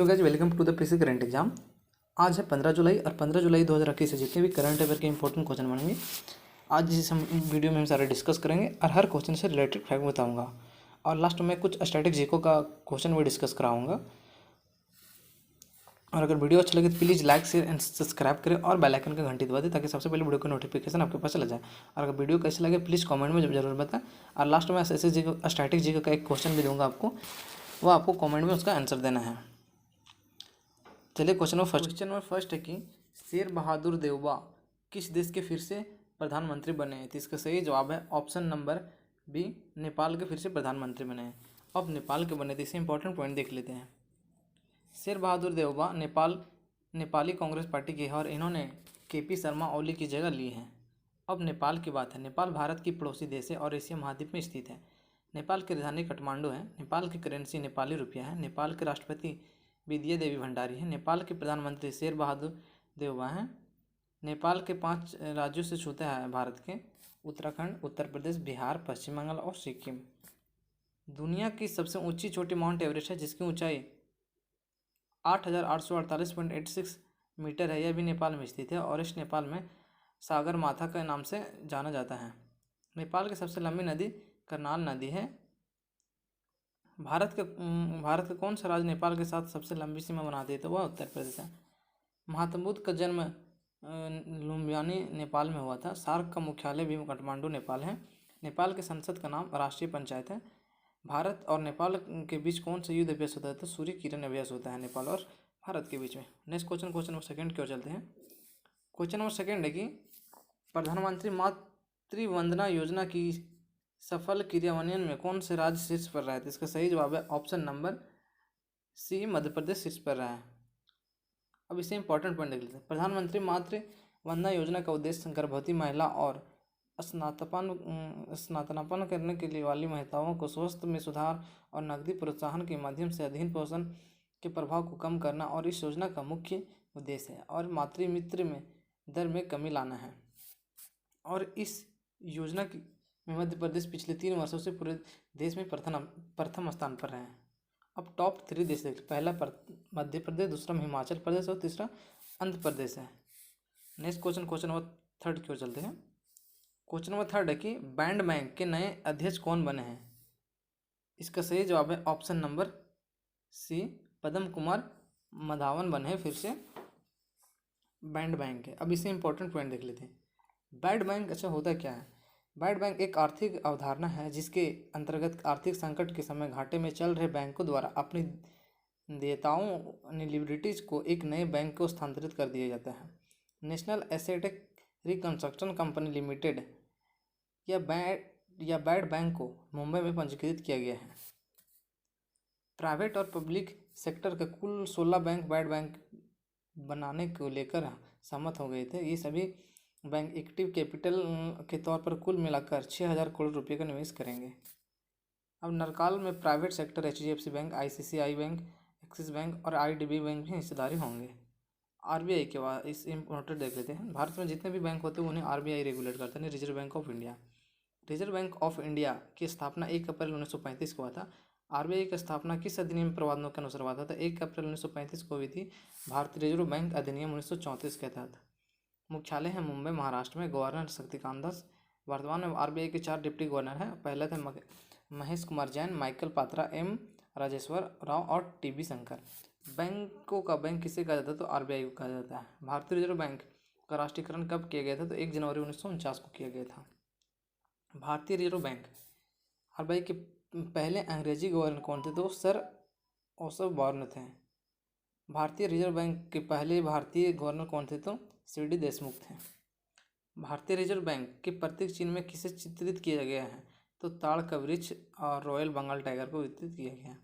Hello guys, welcome to the PC current exam. आज है 15 जुलाई और 15 जुलाई 2021 से जितने भी करंट अफेयर के इंपॉर्टेंट क्वेश्चन बनेंगे आज इस वीडियो में हम सारे डिस्कस करेंगे और हर क्वेश्चन से रिलेटेड फैक्ट बताऊंगा और लास्ट में कुछ स्टैटिक जीको का क्वेश्चन भी डिस्कस कराऊंगा। और अगर वीडियो अच्छा लगे तो please like share and subscribe करें और बेल आइकन का घंटी दबा दें ताकि सबसे पहले वीडियो का नोटिफिकेशन आपके पास चला जाए। और अगर वीडियो कैसे लगे प्लीज़ कमेंट में जरूर बताएं। और लास्ट में ऐसे जी स्टैटिक जीको का एक क्वेश्चन भी दूंगा आपको, वो आपको कमेंट में उसका आंसर देना है। चलिए क्वेश्चन नंबर फर्स्ट है कि शेर बहादुर देवबा किस देश के फिर से प्रधानमंत्री बने हैं। तो इसका सही जवाब है ऑप्शन नंबर बी, नेपाल के फिर से प्रधानमंत्री बने हैं। अब नेपाल के बने थे, इसे इंपॉर्टेंट पॉइंट देख लेते हैं। शेर बहादुर देवबा नेपाली कांग्रेस पार्टी के हैं और इन्होंने केपी शर्मा ओली की जगह ली है। अब नेपाल की बात है। नेपाल भारत की पड़ोसी देश है और एशिया महाद्वीप में स्थित है। नेपाल की राजधानी काठमांडू है। नेपाल की करेंसी नेपाली रुपया है। नेपाल के राष्ट्रपति विद्या देवी भंडारी है। नेपाल के प्रधानमंत्री शेर बहादुर देवबा हैं। नेपाल के 5 राज्यों से छूता है भारत के: उत्तराखंड, उत्तर प्रदेश, बिहार, पश्चिम बंगाल और सिक्किम। दुनिया की सबसे ऊंची चोटी माउंट एवरेस्ट है जिसकी ऊंचाई 8,848.86 मीटर है। यह भी नेपाल में स्थित है और इस नेपाल में सागर माथा के नाम से जाना जाता है। नेपाल की सबसे लंबी नदी करनाल नदी है। भारत का कौन सा राज्य नेपाल के साथ सबसे लंबी सीमा बनाती है, तो वह उत्तर प्रदेश है। महात्मा बुद्ध का जन्म लुम्बिनी नेपाल में हुआ था। सार्क का मुख्यालय भी काठमांडू नेपाल है। नेपाल के संसद का नाम राष्ट्रीय पंचायत है। भारत और नेपाल के बीच कौन सा युद्ध अभ्यास होता है, तो सूर्य किरण अभ्यास होता है नेपाल और भारत के बीच में। नेक्स्ट क्वेश्चन नंबर सेकंड की ओर चलते हैं। क्वेश्चन नंबर सेकंड है कि प्रधानमंत्री मातृ वंदना योजना की सफल क्रियान्वयन में कौन से राज्य शीर्ष पर रहा है। तो इसका सही जवाब है option number C, Madhya Pradesh शीर्ष पर रहा है। अब इसे इंपॉर्टेंट पॉइंट देख लेते हैं। प्रधानमंत्री मातृ वंदना योजना का उद्देश्य गर्भवती महिला और स्नातनापन करने के लिए वाली महिलाओं को स्वास्थ्य में सुधार और नकदी प्रोत्साहन के माध्यम से अधीन पोषण के प्रभाव को कम करना और इस योजना का मुख्य उद्देश्य है और मातृ मृत्यु में दर में कमी लाना है। और इस योजना की मध्य प्रदेश पिछले 3 वर्षों से पूरे देश में प्रथम स्थान पर रहे हैं। अब टॉप 3 देश देख, पहला मध्य प्रदेश, दूसरा हिमाचल प्रदेश और तीसरा आंध्र प्रदेश है। नेक्स्ट क्वेश्चन नंबर थर्ड की ओर चलते हैं। क्वेश्चन नंबर थर्ड है कि बैंड बैंक के नए अध्यक्ष कौन बने हैं। इसका सही जवाब है ऑप्शन नंबर सी, पद्म कुमार माधवन बने हैं फिर से बैंड बैंक के। अब इसे इंपॉर्टेंट पॉइंट देख लेते हैं। बैंड बैंक अच्छा होता क्या है। बैंड बैंक एक आर्थिक अवधारणा है जिसके अंतर्गत आर्थिक संकट के समय घाटे में चल रहे बैंकों द्वारा अपनी देयताओं लिबिलिटीज को एक नए बैंक को स्थानांतरित कर दिया जाता है। National asset reconstruction company limited या बैंड बैंक को मुंबई में पंजीकृत किया गया है। प्राइवेट और पब्लिक सेक्टर के कुल 16 बैंक बैंड बैंक बनाने को लेकर सहमत हो गए थे। ये सभी बैंक एक्टिव कैपिटल के तौर पर कुल मिलाकर 6,000 करोड़ रुपये का निवेश करेंगे। अब नरकाल में private sector HDFC bank, ICICI bank, axis bank और IDB बैंक में हिस्सेदारी होंगे। RBI के बाद इस इम्पोर्टेंट देख लेते हैं। भारत में जितने भी बैंक होते हैं उन्हें RBI रेगुलेट करता है, reserve bank of India. Reserve bank of India की स्थापना 1 अप्रैल 1935 को हुआ था। RBI की स्थापना किस अधिनियम प्रावधानों के अनुसार हुआ था, तो 1 अप्रैल 1935 को हुई थी भारतीय रिजर्व बैंक अधिनियम 1934 के तहत। मुख्यालय है मुंबई महाराष्ट्र में। गवर्नर शक्तिकांत दास। वर्तमान में RBI के 4 डिप्टी गवर्नर हैं। पहले थे महेश कुमार जैन, माइकल पात्रा, M राजेश्वर राव और TB शंकर। बैंकों का बैंक किसे कहा जाता है, तो RBI को कहा जाता है। भारतीय रिजर्व बैंक का राष्ट्रीयकरण कब किया गया था, तो 1 जनवरी 1949 को किया गया था। भारतीय रिजर्व बैंक RBI के पहले अंग्रेजी गवर्नर कौन थे, तो सर ओसफ बॉर्न थे। भारतीय रिजर्व बैंक के पहले भारतीय गवर्नर कौन थे, तो CD देशमुख थे। भारतीय रिजर्व बैंक के प्रतीक चिन्ह में किसे चित्रित किया गया है, तो ताड़ का वृक्ष और रॉयल बंगाल टाइगर को चित्रित किया गया है।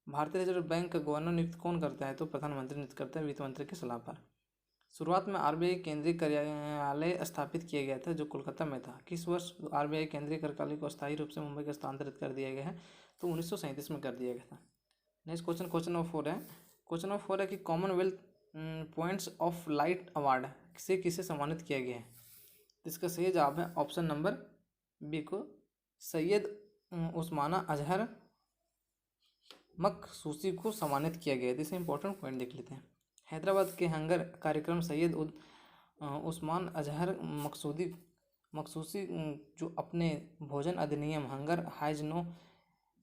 भारतीय रिजर्व बैंक का गवर्नर नियुक्त कौन करता है, तो प्रधानमंत्री नियुक्त करता है वित्त मंत्री की सलाह पर। शुरुआत में RBI केंद्रीय कार्यालय स्थापित किया गया था जो कोलकाता में था। किस वर्ष RBI केंद्रीय कार्यालय को अस्थायी रूप से मुंबई का स्थानांतरित कर दिया गया है, तो 1937 में कर दिया गया था। नेक्स्ट क्वेश्चन नंबर 4 है। क्वेश्चन नंबर 4 है कि Commonwealth points of light award से किसे सम्मानित किया गया है। इसका सही जवाब है ऑप्शन नंबर बी को, सैयद उस्माना अजहर मखसूसी को सम्मानित किया गया है। इसे इंपॉर्टेंट पॉइंट देख लेते हैं। हैदराबाद के हंगर कार्यक्रम सैयद उस्मान अजहर मखसूसी जो अपने भोजन अधिनियम हंगर हैज नो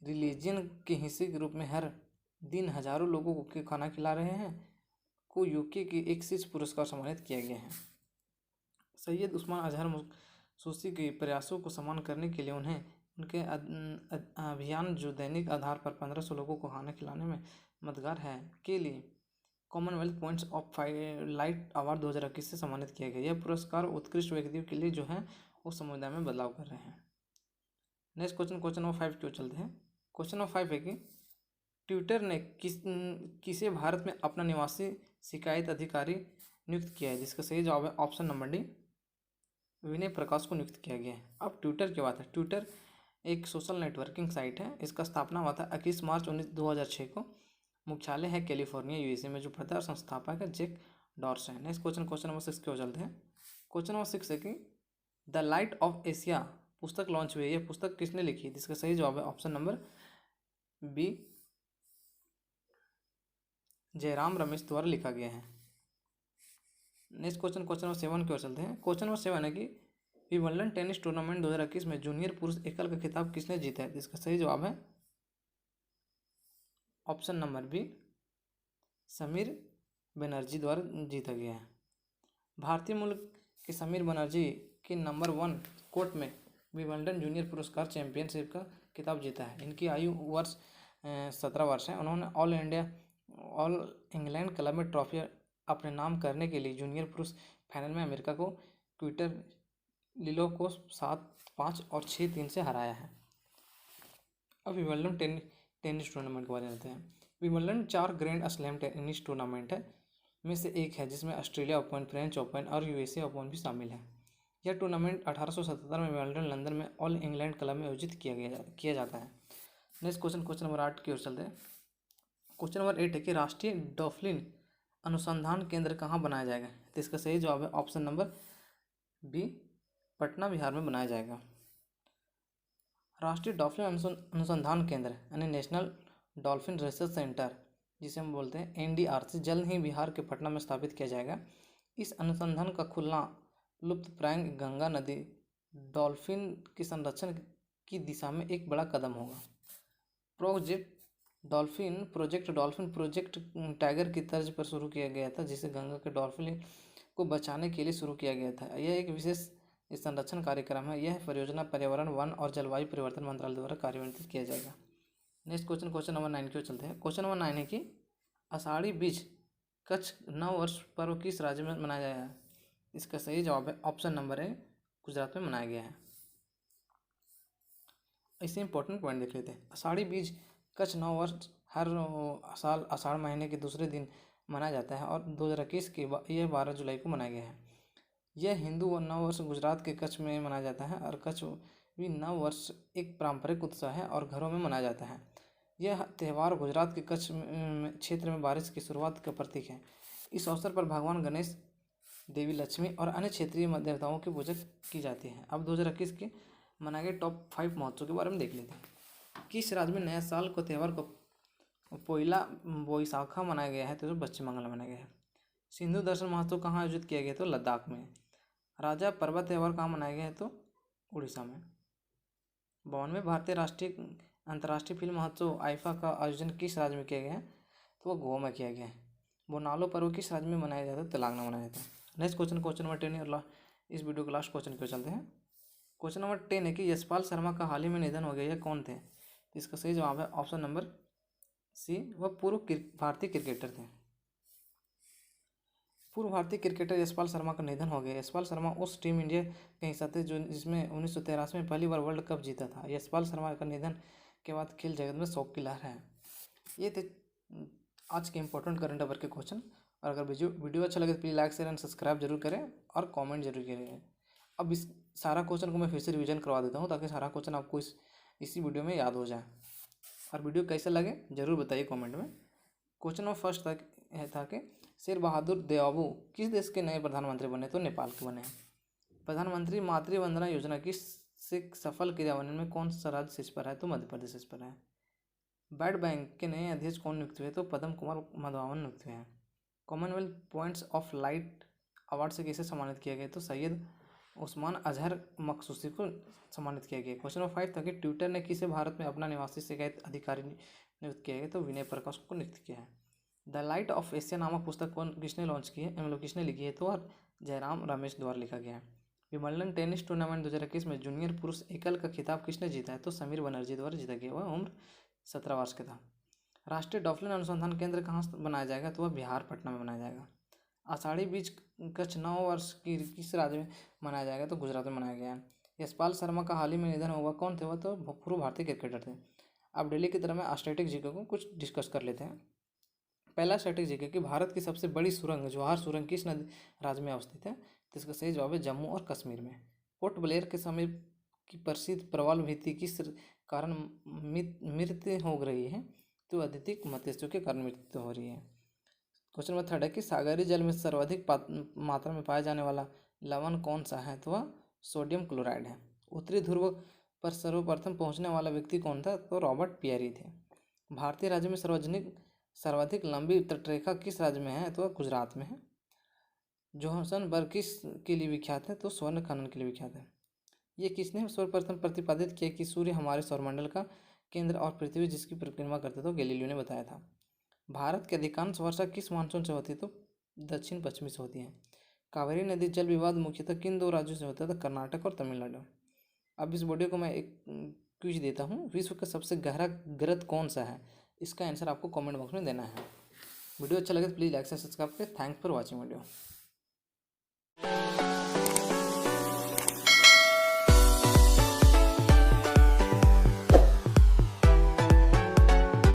रिलीजन के हिस्से के रूप में हर दिन हजारों लोगों को खाना खिला रहे हैं को यूके के एक शीर्ष पुरस्कार सम्मानित किया गया है। सैयद उस्मान अजहर मखसूसी के प्रयासों को सम्मान करने के लिए उन्हें उनके अभियान जो दैनिक आधार पर 1500 लोगों को खाना खिलाने में मददगार है के लिए Commonwealth points of light award 2021 से सम्मानित किया गया। यह पुरस्कार उत्कृष्ट व्यक्तियों के लिए जो है वो समुदाय में बदलाव कर रहे हैं। नेक्स्ट क्वेश्चन नंबर 5 क्यों चलते हैं। क्वेश्चन नंबर 5 है कि ट्विटर ने किसे भारत में अपना निवासी शिकायत अधिकारी नियुक्त किया है। जिसका सही जवाब है ऑप्शन नंबर डी, विनय प्रकाश को नियुक्त किया गया है। अब ट्विटर की बात है। ट्विटर एक सोशल नेटवर्किंग साइट है। इसका स्थापना हुआ था 21 मार्च 2006 को। मुख्यालय है कैलिफोर्निया यूएसए में। जो प्रधान संस्थापक है जैक डॉर्सन। नेक्स्ट क्वेश्चन नंबर 6 क्यों चलते हैं। क्वेश्चन नंबर 6 है कि द लाइट ऑफ एशिया पुस्तक लॉन्च हुई है। यह पुस्तक किसने लिखी है। जिसका सही जवाब है option number B, Jairam Ramesh द्वारा लिखा गया है। नेक्स्ट क्वेश्चन नंबर 7 की ओर चलते हैं। क्वेश्चन नंबर 7 है कि विंबलडन टेनिस टूर्नामेंट 2021 में जूनियर पुरुष एकल का खिताब किसने जीता है। जिसका सही जवाब है option number B, Sameer Banerjee द्वारा जीता गया है। भारतीय मूल के समीर बनर्जी के नंबर 1 कोर्ट में विंबलडन जूनियर पुरस्कार चैंपियनशिप का खिताब जीता है। इनकी आयु 17 वर्ष है। उन्होंने ऑल इंग्लैंड क्लब में ट्रॉफी अपने नाम करने के लिए जूनियर पुरुष फाइनल में अमेरिका को क्विटर लिलो को 7-5 और 6-3 से हराया है। अब विंबलडन टेनिस टूर्नामेंट के बारे में जानते हैं। Wimbledon 4 grand slam tennis tournament है में से एक है जिसमें ऑस्ट्रेलिया ओपन, फ्रेंच ओपन और यूएसए ओपन भी शामिल है। यह टूर्नामेंट 1877 में विंबलडन लंदन में ऑल इंग्लैंड क्लब में आयोजित किया जाता है। नेक्स्ट क्वेश्चन नंबर 8 की ओर चलते हैं। क्वेश्चन नंबर 8 है कि राष्ट्रीय डॉल्फिन अनुसंधान केंद्र कहाँ बनाया जाएगा। तो इसका सही जवाब है option number B, Patna Bihar में बनाया जाएगा। राष्ट्रीय डॉल्फिन अनुसंधान केंद्र यानी नेशनल डॉल्फिन रिसर्च सेंटर जिसे हम बोलते हैं एनडीआरसी जल्द ही बिहार के पटना में स्थापित किया जाएगा। इस अनुसंधान का खुलना लुप्तप्राय गंगा नदी डॉल्फिन के संरक्षण की दिशा में एक बड़ा कदम होगा। प्रोजेक्ट डॉल्फिन प्रोजेक्ट टाइगर की तर्ज पर शुरू किया गया था जिसे गंगा के डॉल्फिन को बचाने के लिए शुरू किया गया था। यह एक विशेष संरक्षण कार्यक्रम है। यह परियोजना पर्यावरण, वन और जलवायु परिवर्तन मंत्रालय द्वारा कार्यान्वित किया जाएगा। नेक्स्ट क्वेश्चन नंबर 9 की ओर चलते हैं। क्वेश्चन नंबर 9 है कि आषाढ़ी बीज कच्छ नववर्ष पर्व किस राज्य में मनाया जाएगा। इसका सही जवाब है ऑप्शन नंबर ए, गुजरात में मनाया गया है। इससे इंपॉर्टेंट पॉइंट देख लेते हैं। आषाढ़ी बीज कच्छ नववर्ष हर साल आषाढ़ महीने के दूसरे दिन मनाया जाता है और 2021 के यह 12 जुलाई को मनाया गया है। यह हिंदू नववर्ष गुजरात के कच्छ में मनाया जाता है और कच्छवी नववर्ष एक पारंपरिक उत्सव है और घरों में मनाया जाता है। यह त्यौहार गुजरात के कच्छ क्षेत्र में बारिश की शुरुआत का प्रतीक है। इस अवसर पर भगवान गणेश, देवी लक्ष्मी और अन्य क्षेत्रीय देवताओं की पूजा की जाती है। अब 2021 के मनाए गए टॉप 5 महोत्सव के बारे में देख लेते हैं। किस राज्य में नया साल को त्यौहार को पोइला बोईसाखा मनाया गया है तो पश्चिम बंगाल में मनाया गया है। सिंधु दर्शन महोत्सव कहाँ आयोजित किया गया तो लद्दाख में। राजा पर्वत त्यौहार कहाँ मनाया गया है तो उड़ीसा में। 52वें भारतीय राष्ट्रीय अंतर्राष्ट्रीय फिल्म महोत्सव आईफा का आयोजन किस राज्य में किया गया है तो वह गोवा में किया गया है। बोनालो पर्व किस राज्य में मनाया जाता है तेलंगाना मनाया जाता है। नेक्स्ट क्वेश्चन नंबर 10 और इस वीडियो के लास्ट क्वेश्चन पे चलते हैं। क्वेश्चन नंबर 10 है कि यशपाल शर्मा का हाल ही में निधन हो गया, यह कौन थे। इसका सही जवाब है ऑप्शन नंबर सी, वह पूर्व भारतीय क्रिकेटर थे। पूर्व भारतीय क्रिकेटर यशपाल शर्मा का निधन हो गया। यशपाल शर्मा उस टीम इंडिया के हिस्सा थे जो जिसमें 1983 में पहली बार वर्ल्ड कप जीता था। यशपाल शर्मा का निधन के बाद खेल जगत में शोक की लहर है। ये थे आज के इंपॉर्टेंट करंट अफेयर के क्वेश्चन। और अगर वीडियो अच्छा लगे तो please like share and subscribe जरूर करें और कमेंट जरूर करें। अब इस सारा क्वेश्चन को मैं फिर से रिवीजन करवा देता हूँ ताकि सारा क्वेश्चन आपको इसी वीडियो में याद हो जाए। और वीडियो कैसा लगे जरूर बताइए कमेंट में। क्वेश्चन नंबर फर्स्ट था कि शेर बहादुर देओबू किस देश के नए प्रधानमंत्री बने तो नेपाल के बने हैं। प्रधानमंत्री मातृ वंदना योजना किस से सफल क्रियान्वयन में कौन सा राज्य शीर्ष पर है तो मध्य प्रदेश शीर्ष पर है। वर्ल्ड बैंक के नए अध्यक्ष कौन नियुक्त हुए? तो पद्म कुमार मधवावन नियुक्त हुए हैं। Commonwealth points of light award से किसे सम्मानित किया गया? तो सैयद उस्मान अजहर मखसूसी को सम्मानित किया गया। क्वेश्चन नंबर 5 था कि ट्विटर ने किसे भारत में अपना निवासी शिकायत अधिकारी नियुक्त किया गया? तो विनय प्रकाश को नियुक्त किया है। द लाइट ऑफ एशिया नामक पुस्तक किसने लॉन्च की है, मतलब किसने लिखी है? तो जयराम रमेश द्वारा लिखा गया है। विंबलडन टेनिस टूर्नामेंट 2021 में जूनियर पुरुष एकल का खिताब किसने जीता है? तो समीर बनर्जी द्वारा जीता गया। वह उम्र 17 वर्ष का था। राष्ट्रीय डॉल्फिन अनुसंधान केंद्र कहाँ बनाया जाएगा? तो वह बिहार पटना में बनाया जाएगा। आषाढ़ी बीज कच्छ 9 वर्ष की किस राज्य में मनाया जाएगा? तो गुजरात में मनाया गया है। यशपाल शर्मा का हाल ही में निधन हुआ, कौन थे? वह तो पूर्व भारतीय क्रिकेटर थे। अब डेली की तरह में स्टैटिक जीके को कुछ डिस्कस कर लेते हैं। पहला स्टैटिक जीके कि भारत की सबसे बड़ी सुरंग जवाहर सुरंग किस नदी राज्य में अवस्थित है? तो इसका सही जवाब है जम्मू और कश्मीर में। पोर्ट ब्लेयर के समीप की प्रसिद्ध प्रवाल भित्ति किस कारण मृत्यु हो रही है? तो अत्यधिक मत्स्यों के कारण मृत्यु हो रही है। क्वेश्चन नंबर 3 है कि सागरीय जल में सर्वाधिक मात्रा में पाया जाने वाला लवण कौन सा है? तो वह सोडियम क्लोराइड है। उत्तरी ध्रुव पर सर्वप्रथम पहुंचने वाला व्यक्ति कौन था? तो रॉबर्ट पियरी थे। भारतीय राज्य में सर्वाधिक लंबी तटरेखा किस राज्य में है? तो वह गुजरात में है। जोहान्सबर्ग किस के लिए विख्यात है? तो स्वर्ण खनन के लिए विख्यात है। ये किसने सर्वप्रथम प्रतिपादित किया कि सूर्य हमारे सौरमंडल का केंद्र और पृथ्वी जिसकी परिक्रमा करते? तो गैलीलियो ने बताया था। भारत की अधिकांश वर्षा किस मानसून से होती है? तो दक्षिण पश्चिमी से होती है। कावेरी नदी जल विवाद मुख्यतः किन 2 राज्यों से होता है? तो कर्नाटक और तमिलनाडु। अब इस वीडियो को मैं एक क्विज देता हूँ, विश्व का सबसे गहरा ग्रत कौन सा है? इसका आंसर आपको कमेंट बॉक्स में देना है। वीडियो अच्छा लगे तो प्लीज़ लाइक से सब्सक्राइब करें। Thanks for watching video.